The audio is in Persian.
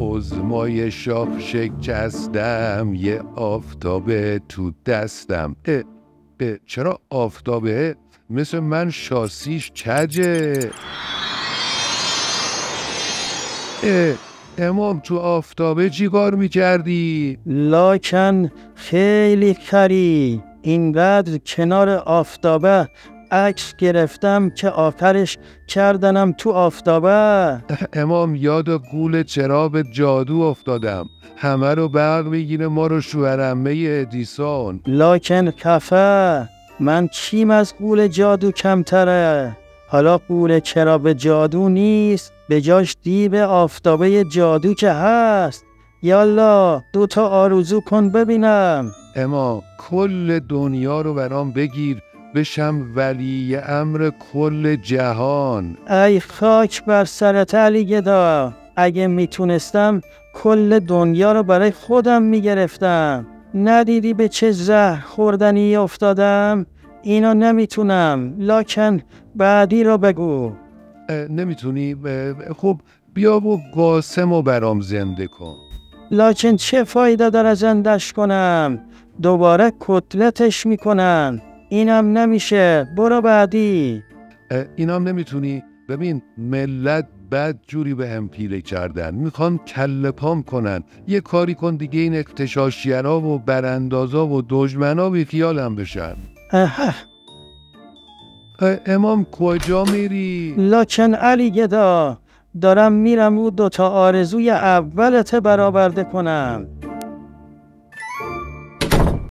عظمای شاخ شکستم، یه آفتابه تو دستم. چرا آفتابه؟ مثل من شاسیش کجه. امام تو آفتابه چی کار میکردی؟ لاکن خیلی خری، اینقدر کنار آفتابه عکس گرفتم که آخرش کردنم تو آفتابه. امام یاد گول چراب جادو افتادم، همه رو برق میگیره، ما رو شوهرمه ادیسون. لاکن کفه، من چیم از قول جادو کمتره؟ حالا قول چراب جادو نیست، به جاش دیب آفتابه جادو که هست. یالا 2 تا آرزو کن ببینم. اما کل دنیا رو برام بگیر، بشم ولی امر کل جهان. ای خاک بر سرت علی گدا، اگه میتونستم کل دنیا رو برای خودم میگرفتم. ندیدی به چه زهر خوردنی افتادم؟ اینو نمیتونم، لاکن بعدی رو بگو. نمیتونی؟ خب بیا و قاسم رو برام زنده کن. لاکن چه فایده داره زندش کنم؟ دوباره کتلتش میکنن. اینم نمیشه، برو بعدی. اینام نمیتونی؟ ببین ملت بد جوری به هم پیله کردن، میخوان کله پام کنن. یه کاری کن دیگه این اغتشاشگرا و براندازا و دشمنا بی خیالم بشن. امام کجا میری؟ لاکن علی گدا، دارم میرم و 2 تا آرزوی اولت برآورده کنم.